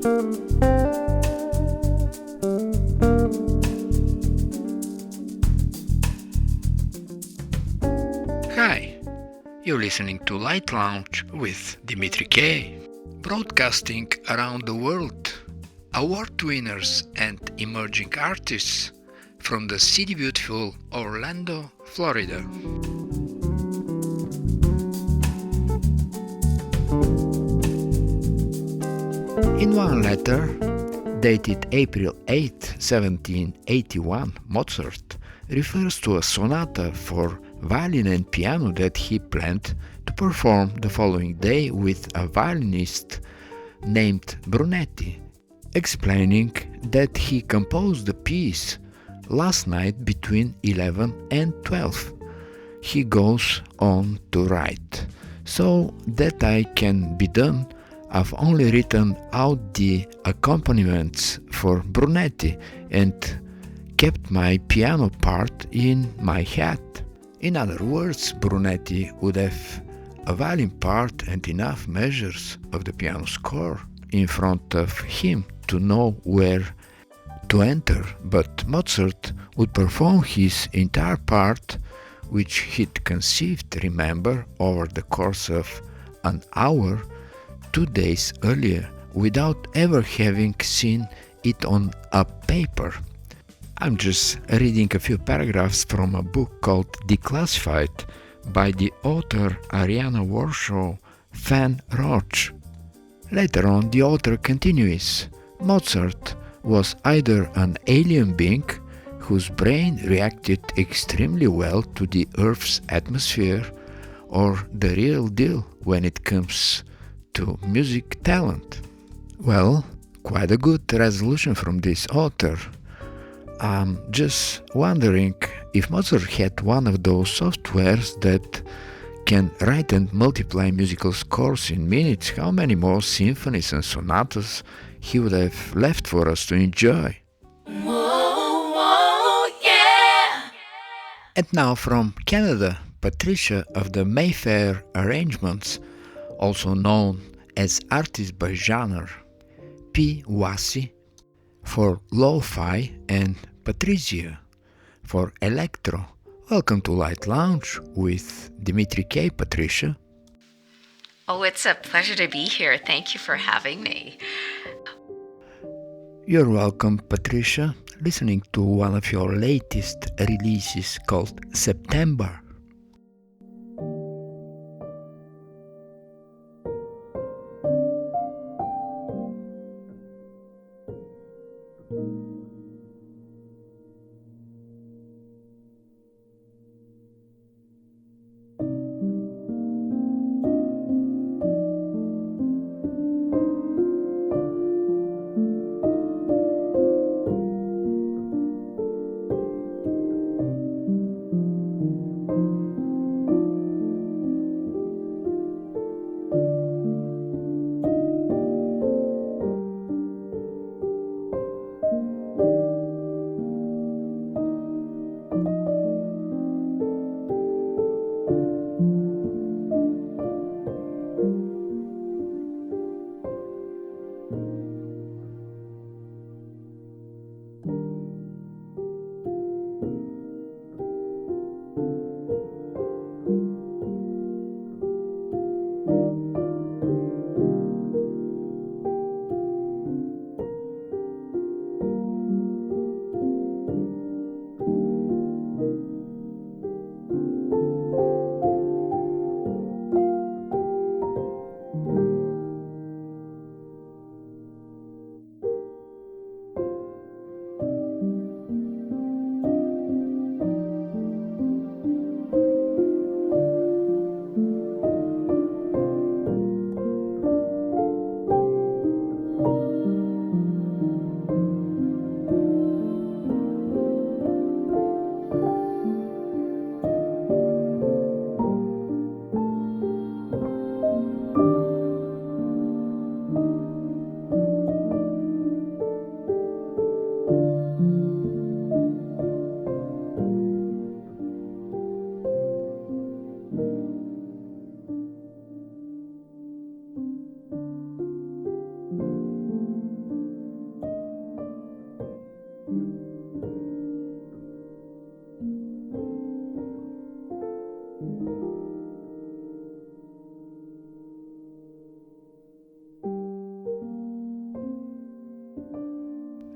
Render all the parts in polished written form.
Hi, you're listening to Light Lounge with Dimitri K, broadcasting around the world. Award winners and emerging artists from the city beautiful Orlando, Florida. In one letter, dated April 8, 1781, Mozart refers to a sonata for violin and piano that he planned to perform the following day with a violinist named Brunetti, explaining that he composed the piece last night between 11 and 12. He goes on to write, "So that I can be done, I've only written out the accompaniments for Brunetti and kept my piano part in my head." In other words, Brunetti would have a violin part and enough measures of the piano score in front of him to know where to enter, but Mozart would perform his entire part, which he'd conceived, remember, over the course of an hour 2 days earlier, without ever having seen it on a paper. I'm just reading a few paragraphs from a book called Declassified by the author Ariana Warshaw Fan Roach. Later on, the author continues, Mozart was either an alien being whose brain reacted extremely well to the Earth's atmosphere, or the real deal when it comes to music talent. Well, quite a good resolution from this author. I'm just wondering if Mozart had one of those softwares that can write and multiply musical scores in minutes, how many more symphonies and sonatas he would have left for us to enjoy. Whoa, whoa, yeah! And now from Canada, Patricia of the Mayfair Arrangements, also known as Artist by Genre, P. Wasi for Lo-Fi, and Patricia for Electro. Welcome to Light Lounge with Dimitri K. Patricia. Oh, it's a pleasure to be here. Thank you for having me. You're welcome, Patricia, listening to one of your latest releases called September.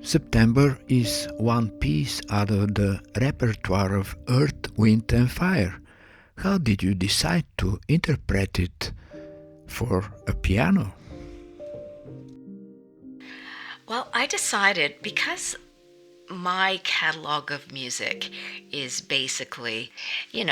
September is one piece out of the repertoire of Earth, Wind and Fire. How did you decide to interpret it for a piano? Well, I decided because my catalog of music is basically,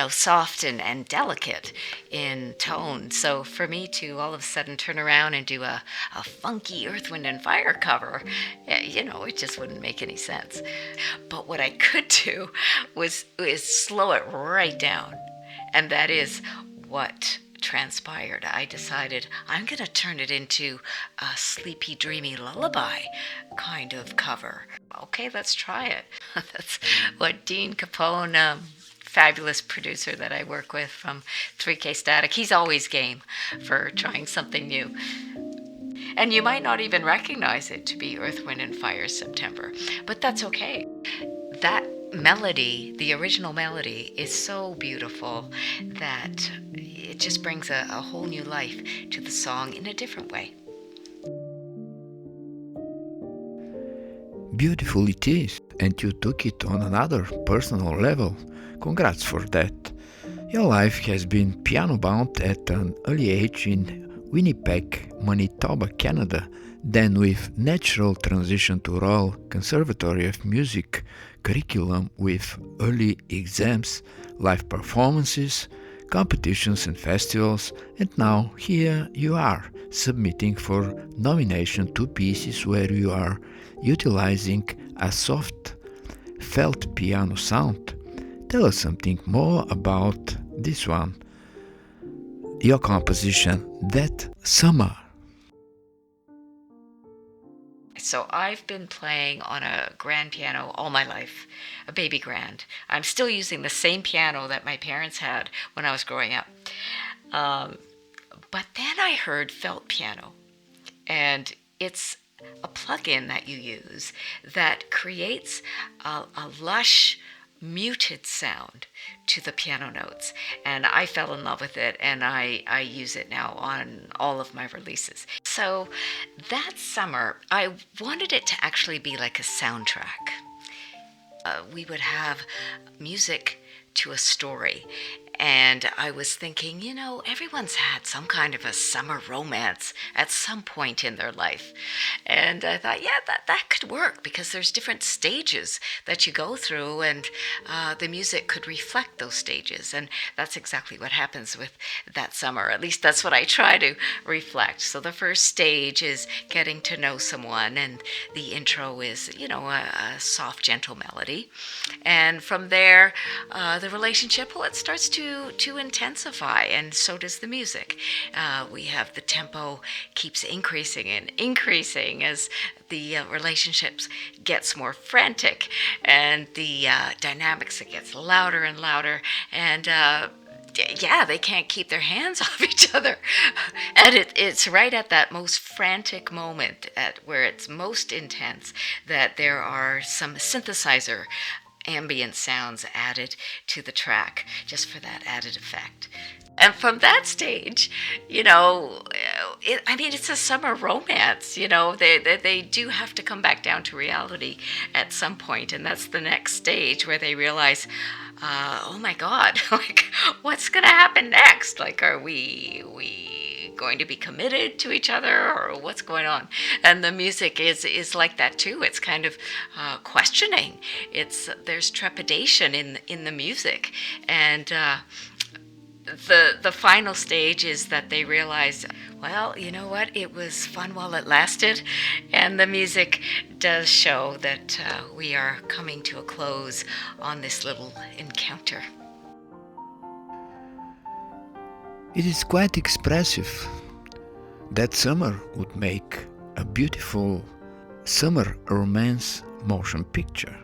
soft and delicate in tone. So for me to all of a sudden turn around and do a funky Earth, Wind, and Fire cover, it just wouldn't make any sense. But what I could do is slow it right down. And that is what transpired. I decided I'm going to turn it into a sleepy, dreamy lullaby kind of cover. Okay, let's try it. That's what Dean Capone, fabulous producer that I work with from 3K Static, he's always game for trying something new. And you might not even recognize it to be Earth, Wind, and Fire September, but that's okay. That melody, the original melody, is so beautiful that it just brings a whole new life to the song in a different way. Beautiful it is, and you took it on another personal level. Congrats for that. Your life has been piano bound at an early age in Winnipeg, Manitoba, Canada, then with natural transition to Royal Conservatory of Music curriculum with early exams, live performances, competitions and festivals, and now here you are, submitting for nomination two pieces where you are utilizing a soft felt piano sound. Tell us something more about this one. Your composition, That Summer. So I've been playing on a grand piano all my life, a baby grand. I'm still using the same piano that my parents had when I was growing up. Um, but then I heard felt piano, and it's a plug-in that you use that creates a lush, muted sound to the piano notes, and I fell in love with it, and I use it now on all of my releases. So that summer I wanted it to actually be like a soundtrack. We would have music to a story. And I was thinking, everyone's had some kind of a summer romance at some point in their life. And I thought, yeah, that could work because there's different stages that you go through, and the music could reflect those stages. And that's exactly what happens with that summer. At least that's what I try to reflect. So the first stage is getting to know someone, and the intro is, a soft, gentle melody. And from there, the relationship, well, it starts to intensify, and so does the music. We have the tempo keeps increasing and increasing as the relationships gets more frantic, and the dynamics, it gets louder and louder, and yeah, they can't keep their hands off each other. And it's right at that most frantic moment, at where it's most intense, that there are some synthesizer ambient sounds added to the track just for that added effect. And from that stage, it's a summer romance. They do have to come back down to reality at some point, and that's the next stage where they realize, oh my God, like, what's going to happen next? Like, are we going to be committed to each other, or what's going on? And the music is like that too. It's kind of questioning. There's trepidation in the music, and the final stage is that they realize, well, you know what? It was fun while it lasted, and the music does show that we are coming to a close on this little encounter. It is quite expressive. That summer would make a beautiful summer romance motion picture.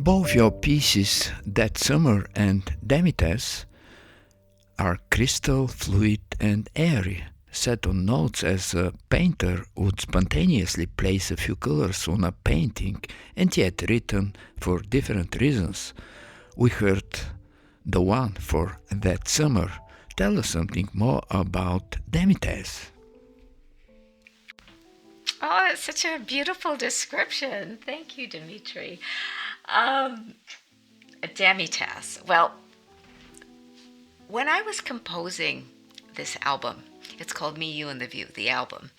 Both your pieces, That Summer and Demites, are crystal, fluid, and airy, set on notes as a painter would spontaneously place a few colors on a painting and yet written for different reasons. We heard the one for That Summer. Tell us something more about Demites. Oh, it's such a beautiful description. Thank you, Dimitri. Um, Demitas. Well, when I was composing this album, it's called Me, You, and the View, the album,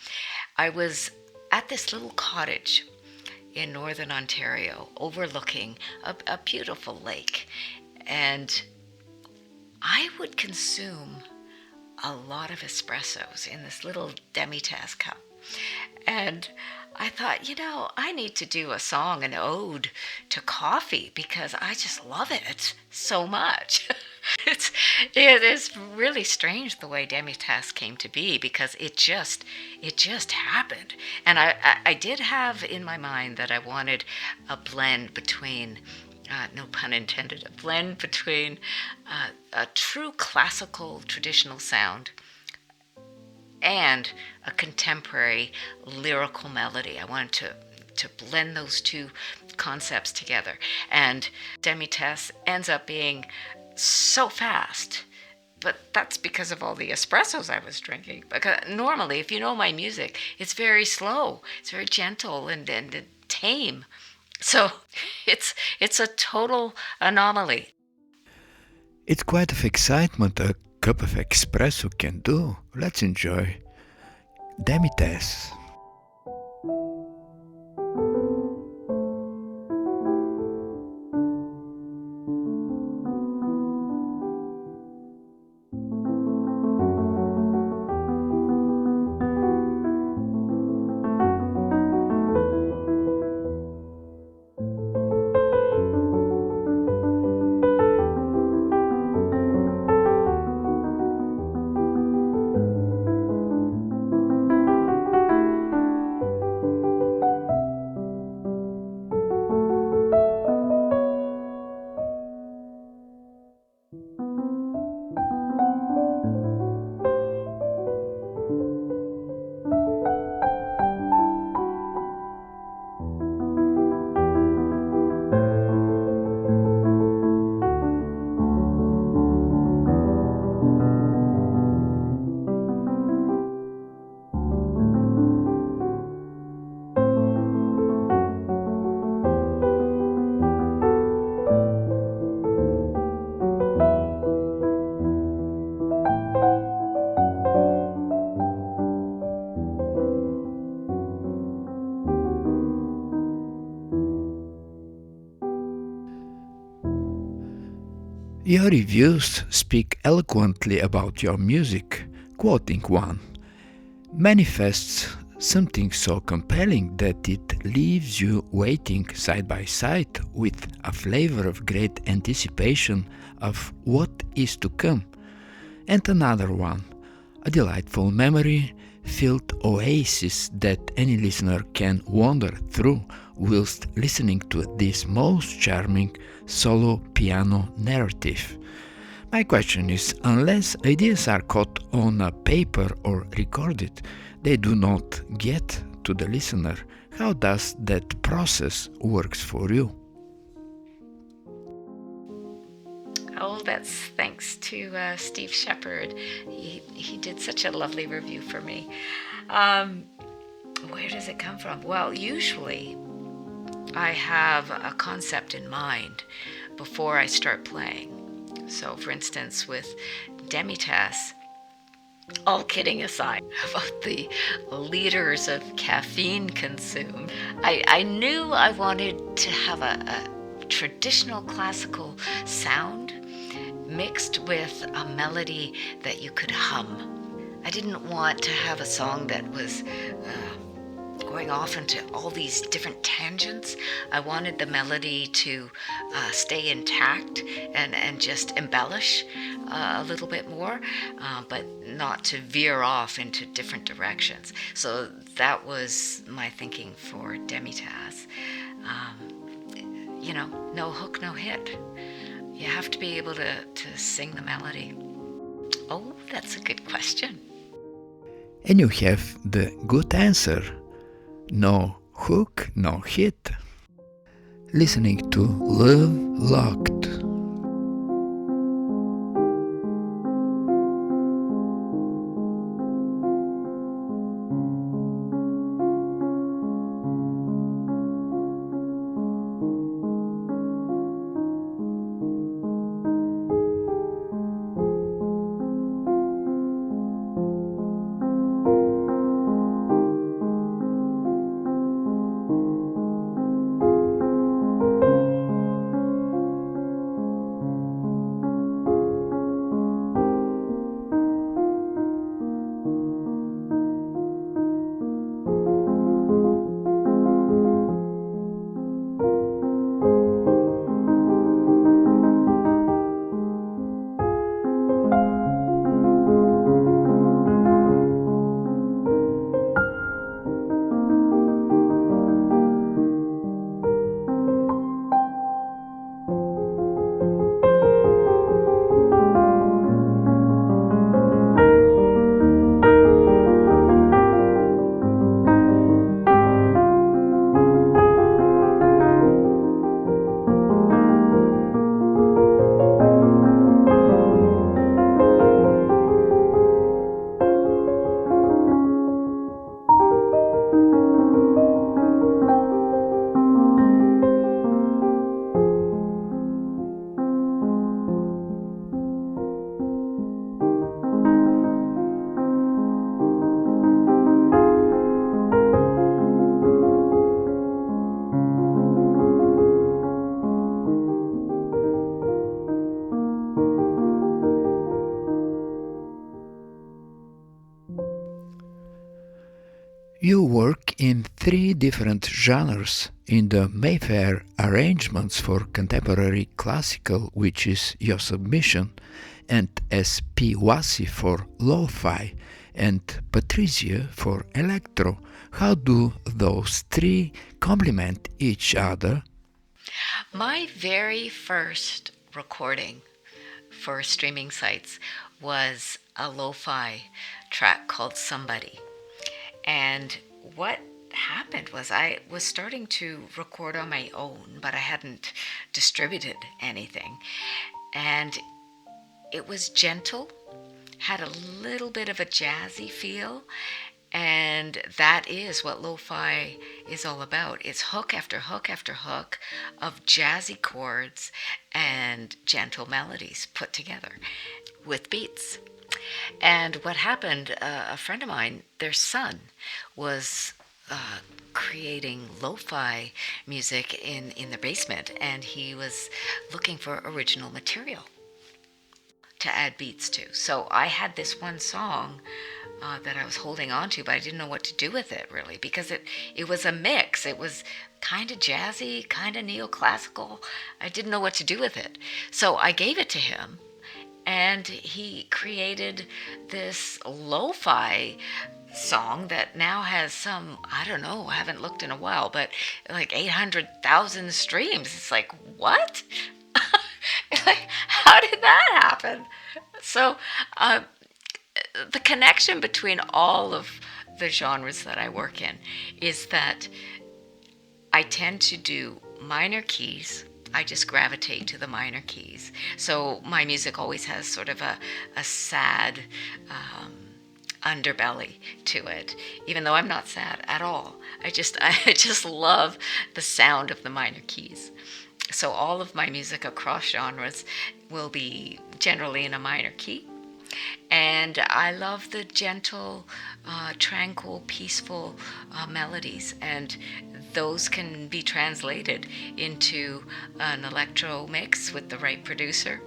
I was at this little cottage in northern Ontario overlooking a beautiful lake. And I would consume a lot of espressos in this little demi-tasse cup. And I thought, I need to do a song, an ode to coffee, because I just love it so much. It is really strange the way demi-tasse came to be, because it just happened. And I did have in my mind that I wanted a blend between no pun intended, a blend between a true classical traditional sound and a contemporary lyrical melody. I wanted to blend those two concepts together. And Demi-Tasse ends up being so fast. But that's because of all the espressos I was drinking. Because normally, if you know my music, it's very slow. It's very gentle and tame. So it's a total anomaly. It's quite of excitement a cup of espresso can do. Let's enjoy Demi-Tasse. Your reviews speak eloquently about your music, quoting one, manifests something so compelling that it leaves you waiting side by side with a flavor of great anticipation of what is to come. And another one, a delightful memory-filled oasis that any listener can wander through whilst listening to this most charming solo piano narrative. My question is, unless ideas are caught on a paper or recorded, they do not get to the listener. How does that process works for you? Oh, that's thanks to Steve Shepard. He did such a lovely review for me. Where does it come from? Well, usually I have a concept in mind before I start playing. So, for instance, with Demi-Tasse, all kidding aside about the liters of caffeine consumed, I knew I wanted to have a traditional classical sound mixed with a melody that you could hum. I didn't want to have a song that was going off into all these different tangents. I wanted the melody to stay intact and just embellish a little bit more, but not to veer off into different directions. So that was my thinking for Demi-Tasse. no hook, no hit. You have to be able to sing the melody. Oh, that's a good question. And you have the good answer. No hook, no hit. Listening to Love Locked. You work in 3 different genres in the Mayfair arrangements for contemporary classical, which is your submission, and as P. Wasi for lo-fi, and Patricia for electro. How do those 3 complement each other? My very first recording for streaming sites was a lo-fi track called Somebody. And what happened was I was starting to record on my own, but I hadn't distributed anything. And it was gentle, had a little bit of a jazzy feel, and that is what lo-fi is all about. It's hook after hook after hook of jazzy chords and gentle melodies put together with beats. And what happened, a friend of mine, their son, was creating lo-fi music in the basement, and he was looking for original material to add beats to. So I had this one song that I was holding on to, but I didn't know what to do with it really, because it was a mix. It was kind of jazzy, kind of neoclassical. I didn't know what to do with it. So I gave it to him, and he created this lo-fi song that now has some, I don't know, I haven't looked in a while, but like 800,000 streams. It's like, what? Like, how did that happen? So the connection between all of the genres that I work in is that I tend to do minor keys. I just gravitate to the minor keys. So my music always has sort of a sad underbelly to it, even though I'm not sad at all. I just love the sound of the minor keys. So all of my music across genres will be generally in a minor key. And I love the gentle, tranquil, peaceful melodies, and those can be translated into an electro mix with the right producer,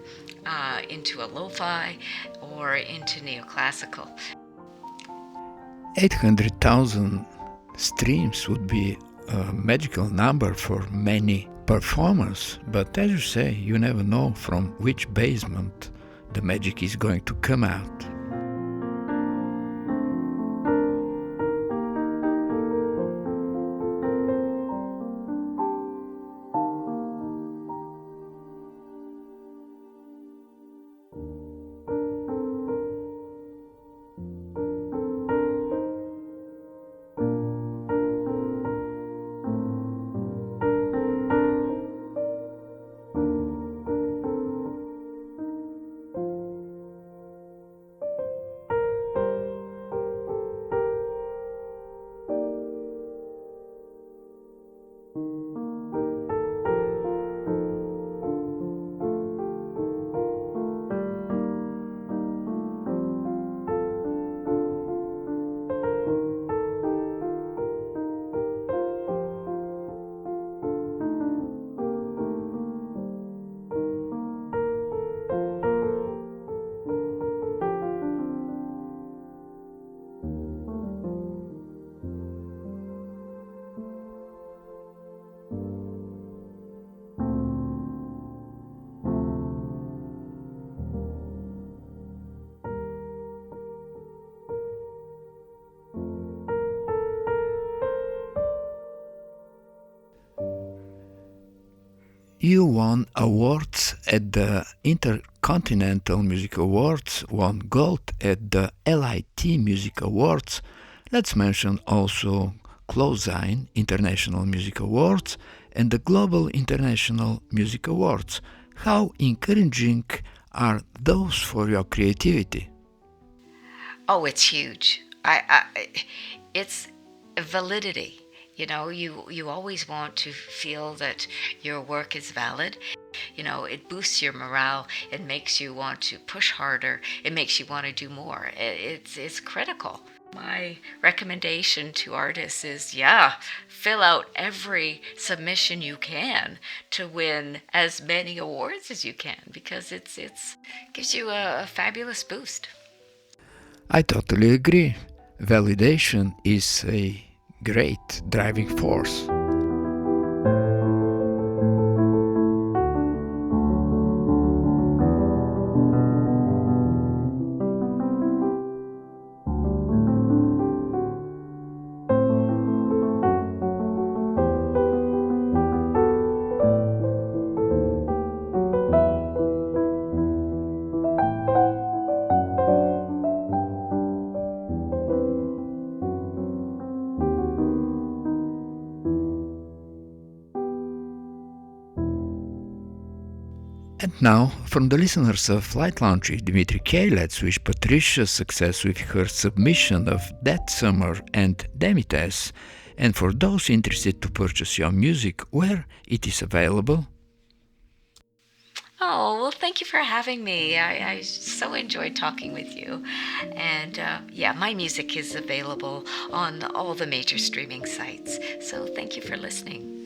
into a lo-fi, or into neoclassical. 800,000 streams would be a magical number for many performers, but as you say, you never know from which basement the magic is going to come out. You won awards at the Intercontinental Music Awards, won gold at the LIT Music Awards. Let's mention also Closine International Music Awards and the Global International Music Awards. How encouraging are those for your creativity? Oh, it's huge. It's validity. You always want to feel that your work is valid. It boosts your morale. It makes you want to push harder. It makes you want to do more. It's critical. My recommendation to artists is, fill out every submission you can to win as many awards as you can, because it's gives you a fabulous boost. I totally agree. Validation is a great driving force. And now, from the listeners of Flight Launch with Dimitri K, let's wish Patricia success with her submission of That Summer and Demites, and for those interested to purchase your music, where it is available. Oh, well, thank you for having me. I so enjoyed talking with you. And my music is available on all the major streaming sites. So thank you for listening.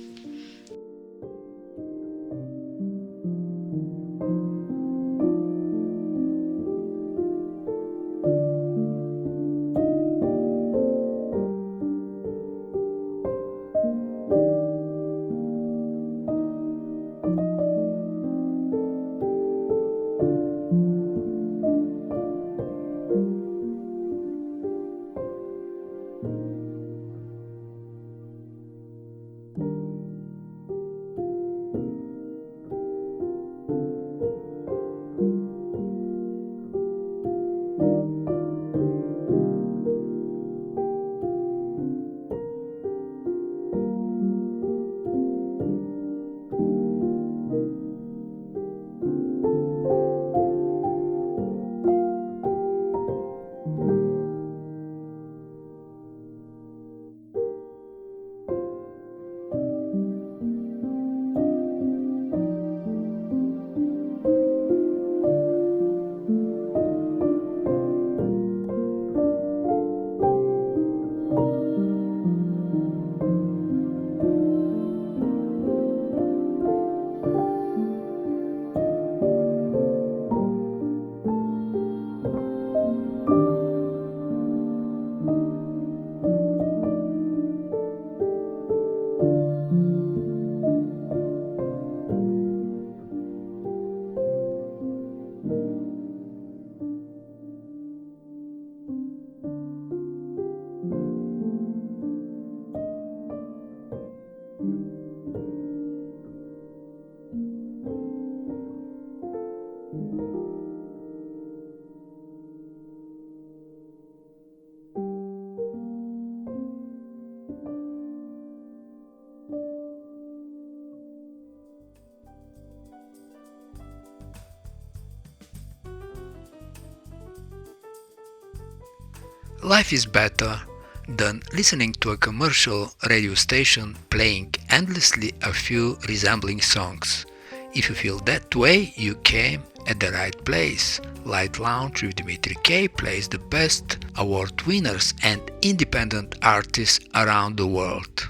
Life is better than listening to a commercial radio station playing endlessly a few resembling songs. If you feel that way, you came at the right place. Light Lounge with Dimitri K plays the best award winners and independent artists around the world.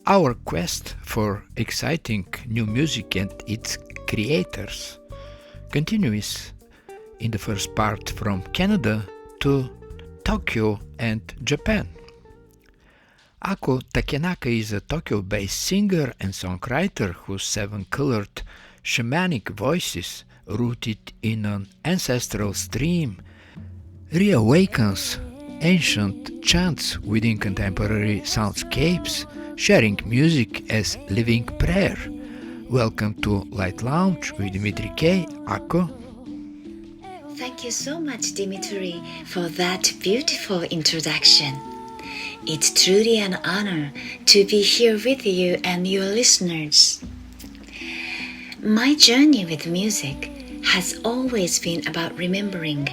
Our quest for exciting new music and its creators continues in the first part from Canada to Tokyo and Japan. Aco Takenaka is a Tokyo-based singer and songwriter whose seven-colored shamanic voices, rooted in an ancestral stream, reawakens ancient chants within contemporary soundscapes. sharing music as living prayer. Welcome to Light Lounge with Dimitri K. Aco. Thank you so much, Dimitri, for that beautiful introduction. It's truly an honor to be here with you and your listeners. My journey with music has always been about remembering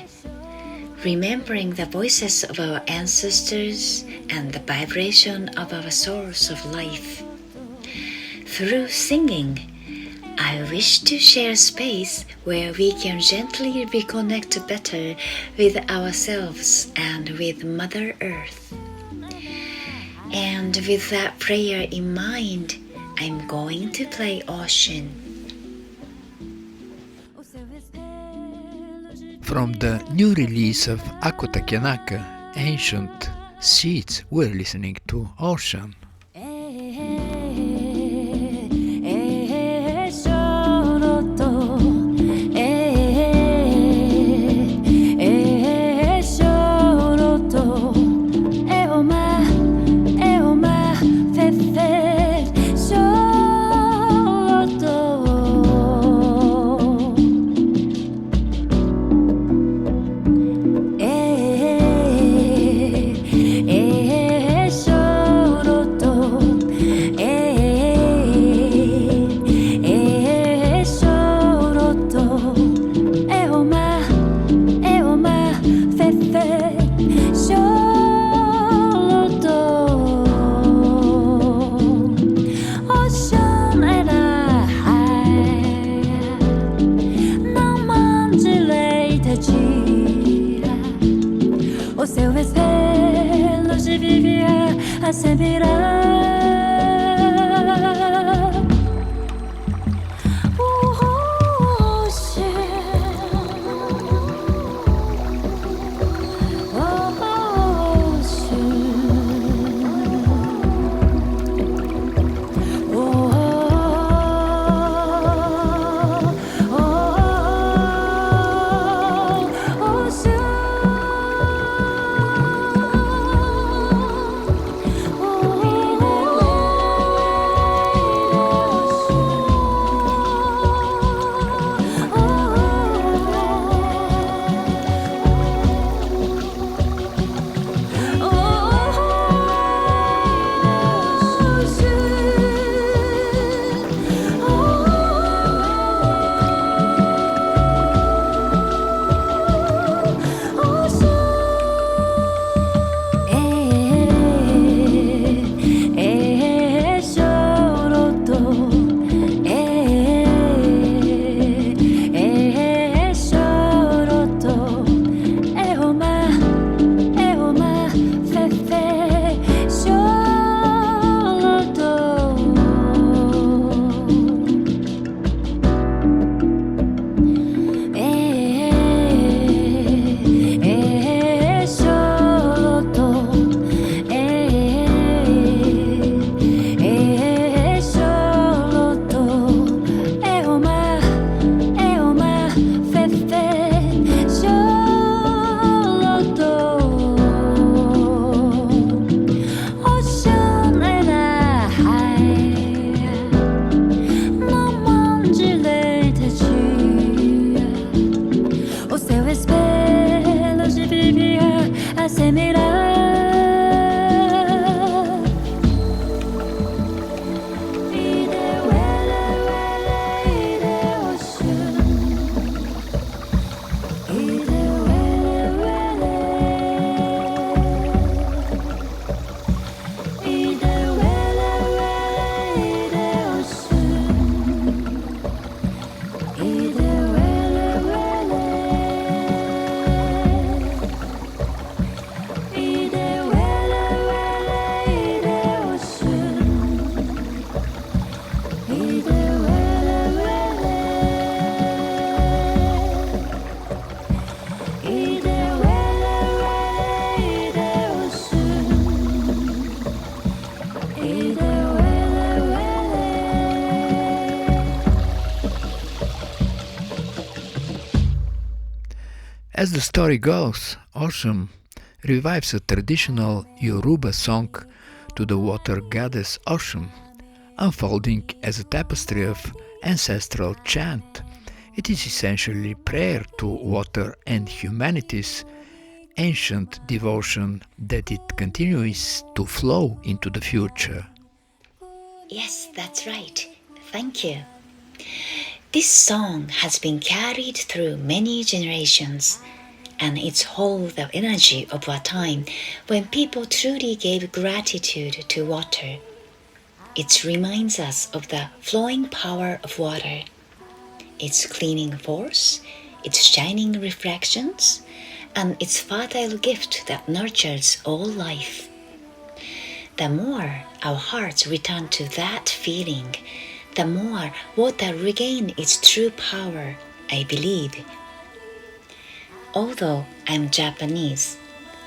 the voices of our ancestors and the vibration of our source of life. Through singing, I wish to share space where we can gently reconnect better with ourselves and with Mother Earth. And with that prayer in mind, I'm going to play Ocean. From the new release of Aco Takenaka, Ancient Seeds, we're listening to Ocean. As the story goes, Ocean revives a traditional Yoruba song to the water goddess ocean, unfolding as a tapestry of ancestral chant. It is essentially prayer to water and humanity's ancient devotion that it continues to flow into the future. Yes, that's right. Thank you. This song has been carried through many generations, and it holds the energy of a time when people truly gave gratitude to water. It reminds us of the flowing power of water, its cleaning force, its shining reflections, and its fertile gift that nurtures all life. The more our hearts return to that feeling, the more water regains its true power, I believe. Although I'm Japanese,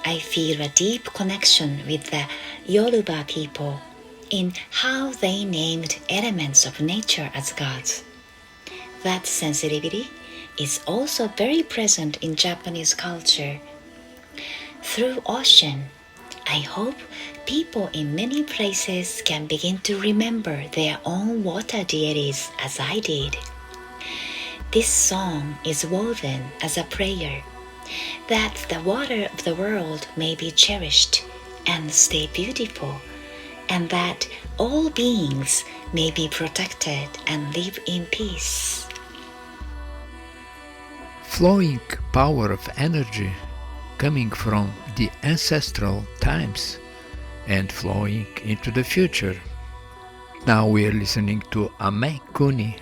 I feel a deep connection with the Yoruba people in how they named elements of nature as gods. That sensitivity is also very present in Japanese culture. Through ocean, I hope people in many places can begin to remember their own water deities as I did. This song is woven as a prayer that the water of the world may be cherished and stay beautiful, and that all beings may be protected and live in peace. Flowing power of energy coming from the ancestral times and flowing into the future. Now we are listening to Ame Kuni.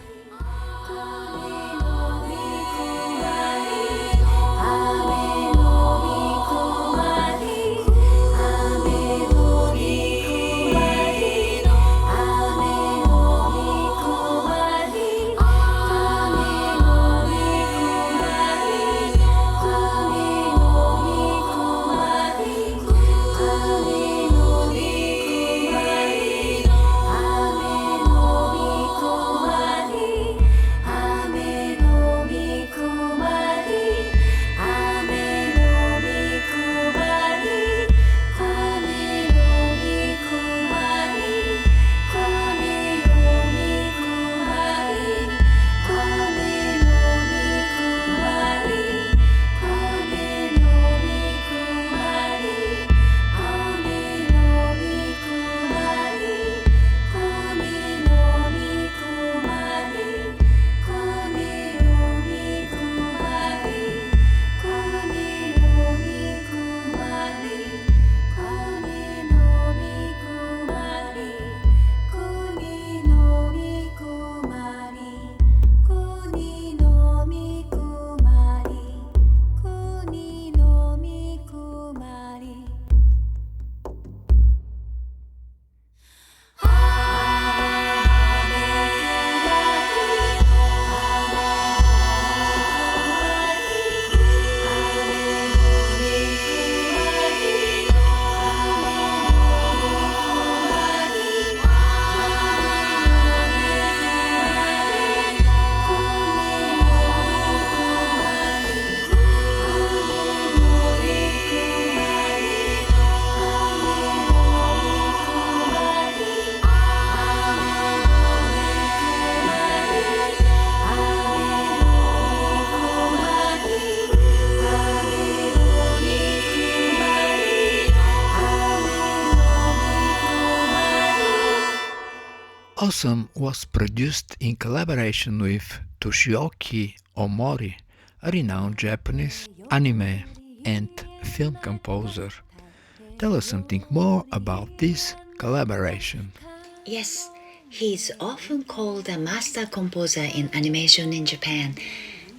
Awesome was produced in collaboration with Toshioki Omori, a renowned Japanese anime and film composer. Tell us something more about this collaboration. Yes, he is often called a master composer in animation in Japan,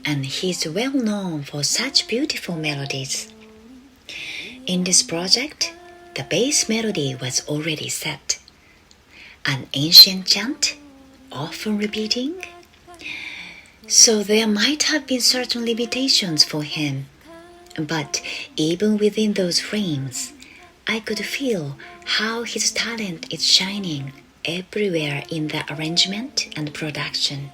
and he is well known for such beautiful melodies. In this project, the base melody was already set. An ancient chant, often repeating. So there might have been certain limitations for him, but even within those frames, I could feel how his talent is shining everywhere in the arrangement and production,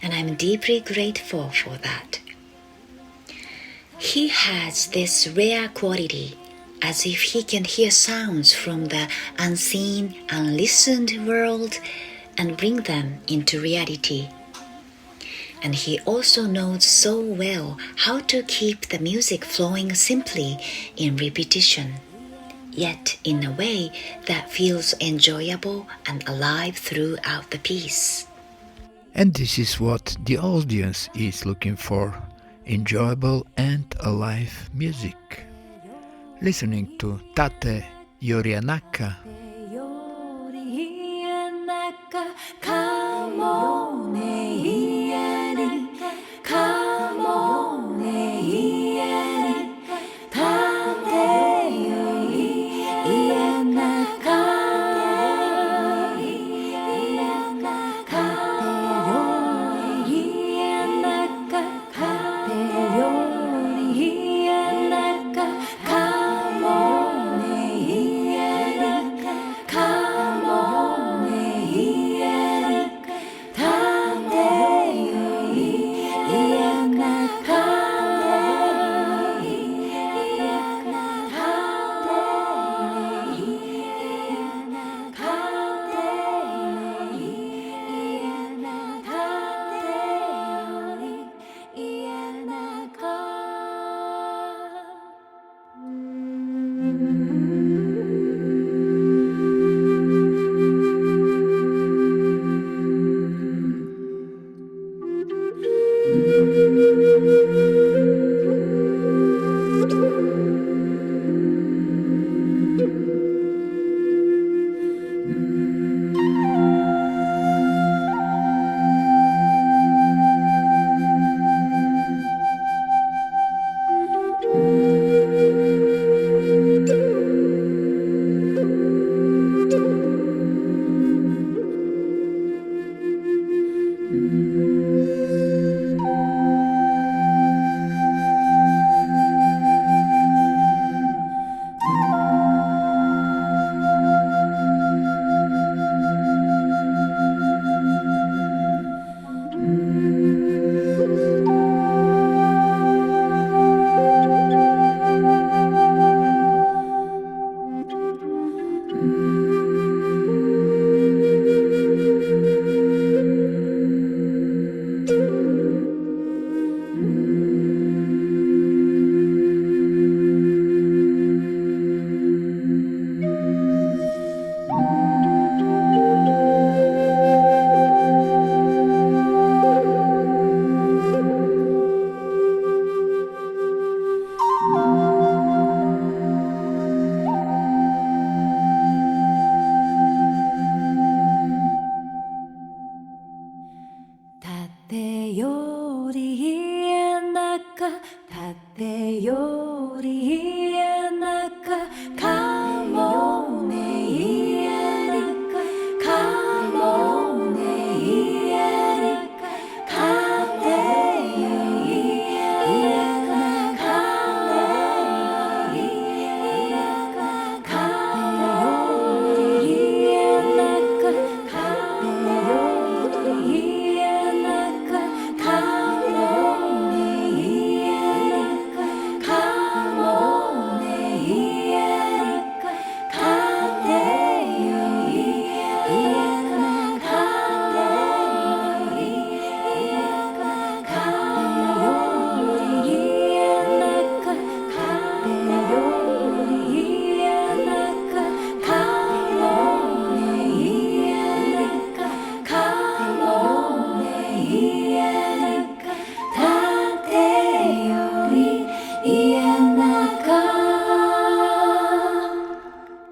and I'm deeply grateful for that. He has this rare quality as if he can hear sounds from the unseen, unlistened world and bring them into reality. And he also knows so well how to keep the music flowing simply in repetition, yet in a way that feels enjoyable and alive throughout the piece. And this is what the audience is looking for, enjoyable and alive music. Listening to Tate Yorianaka.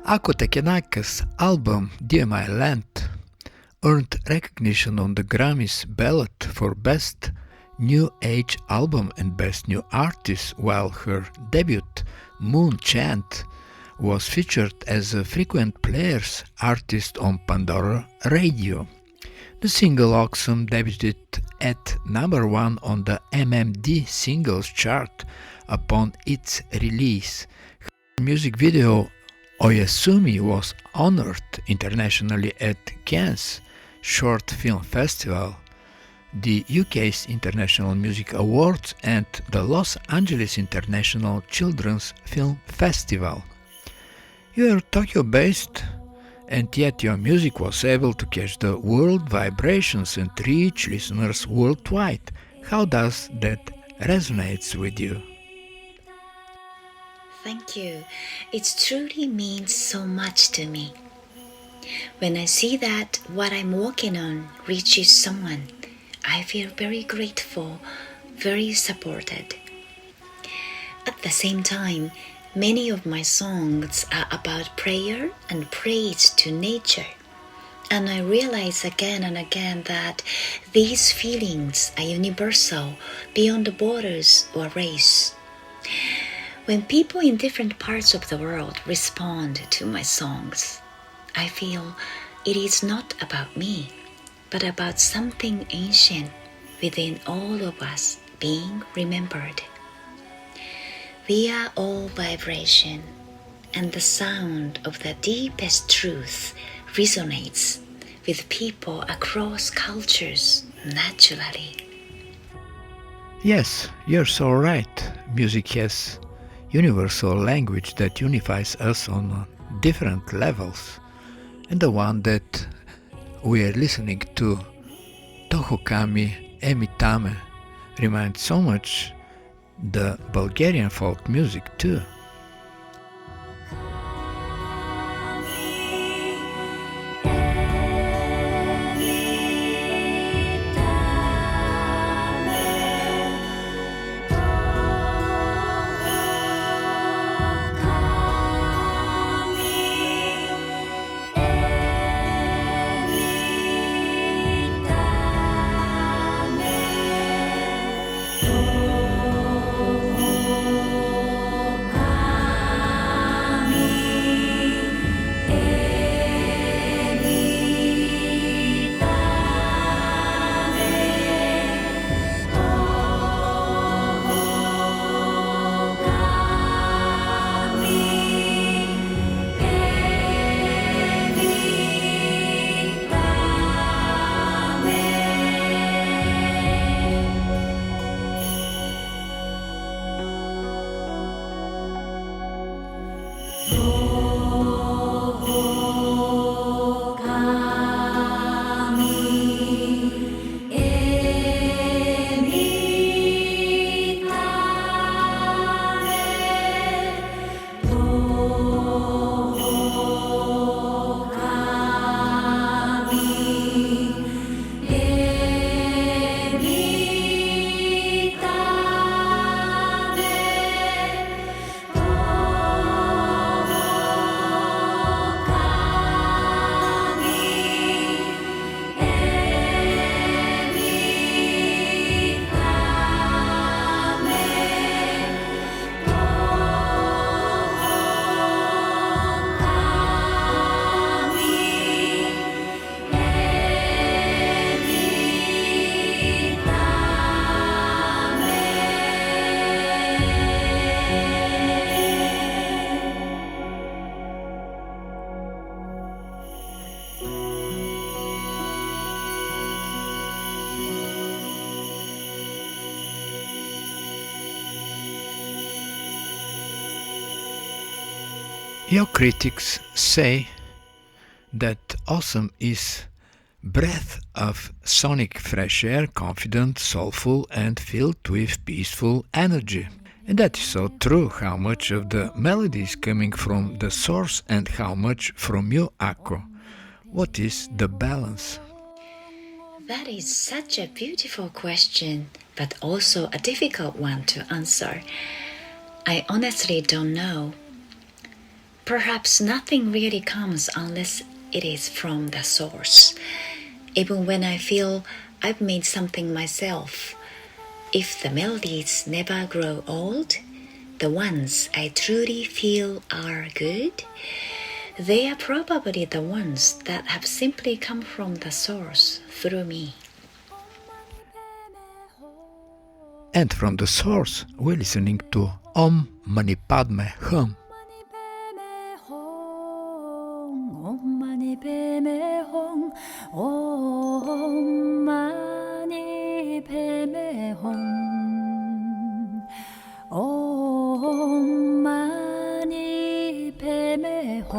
Aco Takenaka's album Dear My Land earned recognition on the Grammys ballot for Best New Age Album and Best New Artist, while her debut, Moon Chant, was featured as a frequent players artist on Pandora Radio. The single Oxum debuted at number 1 on the MMD singles chart upon its release. Her music video Oyasumi was honored internationally at Cannes Short Film Festival, the UK's International Music Awards and the Los Angeles International Children's Film Festival. You are Tokyo-based, and yet your music was able to catch the world vibrations and reach listeners worldwide. How does that resonate with you? Thank you. It truly means so much to me. When I see that what I'm working on reaches someone, I feel very grateful, very supported. At the same time, many of my songs are about prayer and praise to nature. And I realize again and again that these feelings are universal beyond the borders or race. When people in different parts of the world respond to my songs, I feel it is not about me, but about something ancient within all of us being remembered. We are all vibration, and the sound of the deepest truth resonates with people across cultures naturally. Yes, you're so right. Music has universal language that unifies us on different levels. And the one that we are listening to, Tohokami Emitame, reminds so much the Bulgarian folk music too. Your critics say that awesome is breath of sonic fresh air, confident, soulful, and filled with peaceful energy. And that is so true, how much of the melody is coming from the source and how much from you, Aco. What is the balance? That is such a beautiful question, but also a difficult one to answer. I honestly don't know. Perhaps nothing really comes unless it is from the source. Even when I feel I've made something myself, if the melodies never grow old, the ones I truly feel are good, they are probably the ones that have simply come from the source through me. And from the source, we're listening to Om Mani Padme Hum. Om Mani Padme Hum, Om Mani Padme Hum, Om Mani Padme Hum.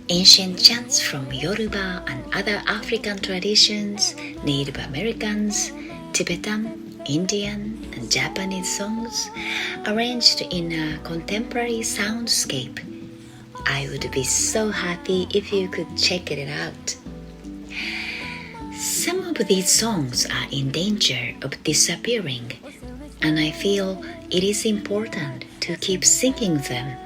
Ancient chants from Yoruba and other African traditions, Native Americans, Tibetan, Indian, and Japanese songs arranged in a contemporary soundscape. I would be so happy if you could check it out. Some of these songs are in danger of disappearing, and I feel it is important to keep singing them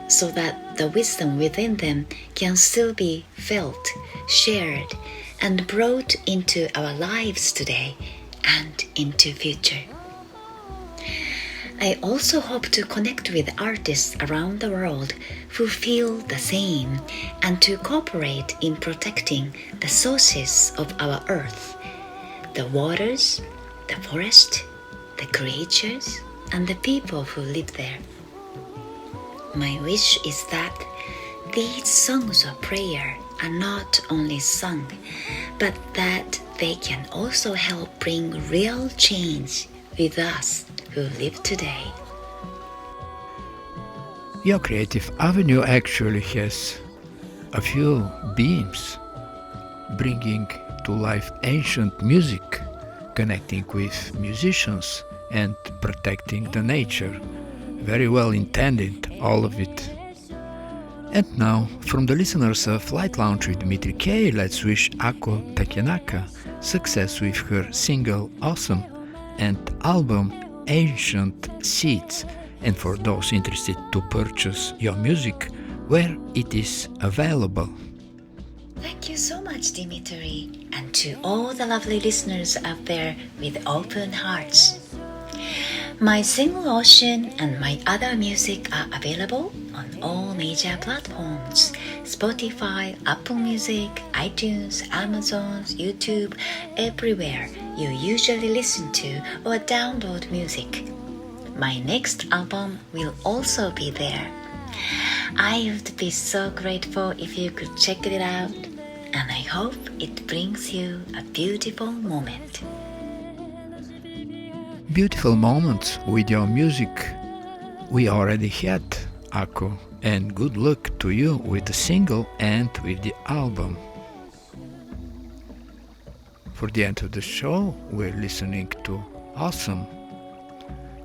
so that the wisdom within them can still be felt, shared, and brought into our lives today and into future. I also hope to connect with artists around the world who feel the same and to cooperate in protecting the sources of our earth, the waters, the forest, the creatures, and the people who live there. My wish is that these songs of prayer are not only sung, but that they can also help bring real change with us who live today. Your creative avenue actually has a few beams, bringing to life ancient music, connecting with musicians and protecting the nature. Very well intended, all of it. And now, from the listeners of Light Lounge with Dimitri K, let's wish Aco Takenaka success with her single Awesome and album Ancient Seeds, and for those interested to purchase your music, where it is available. Thank you so much, Dimitri, and to all the lovely listeners out there with open hearts. My single Ocean and my other music are available on all major platforms: Spotify, Apple Music, iTunes, Amazon, YouTube, everywhere you usually listen to or download music. My next album will also be there. I would be so grateful if you could check it out, and I hope it brings you a beautiful moment. Beautiful moments with your music we already had, Aco, and good luck to you with the single and with the album. For the end of the show, we're listening to Awesome,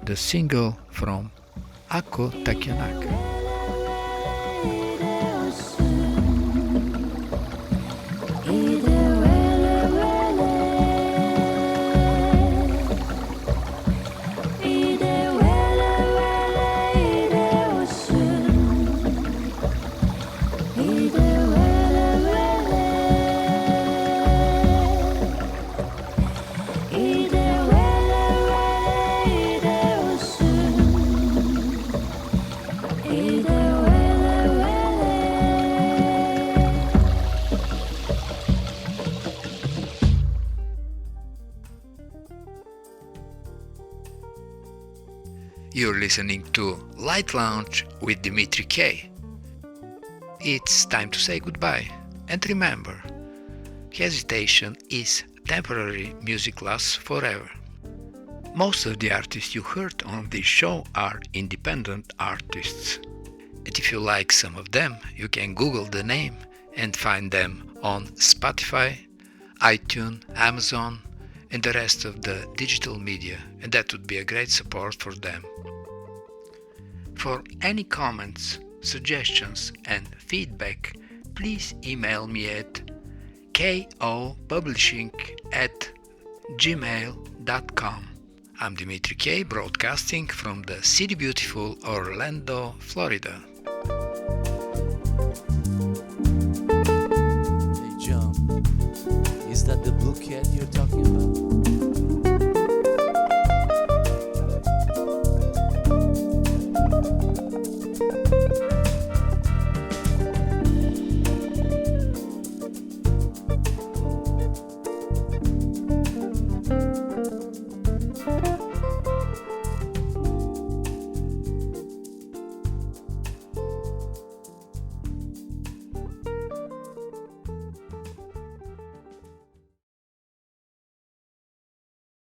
the single from Aco Takenaka. You're listening to Light Lounge with Dimitri K. It's time to say goodbye. And remember, hesitation is temporary, music lasts forever. Most of the artists you heard on this show are independent artists. And if you like some of them, you can Google the name and find them on Spotify, iTunes, Amazon, and the rest of the digital media, and that would be a great support for them. For any comments, suggestions, and feedback, please email me at kopublishing@gmail.com. I'm Dimitri K, broadcasting from the city beautiful Orlando, Florida. Hey John, is that the blue cat you're talking about?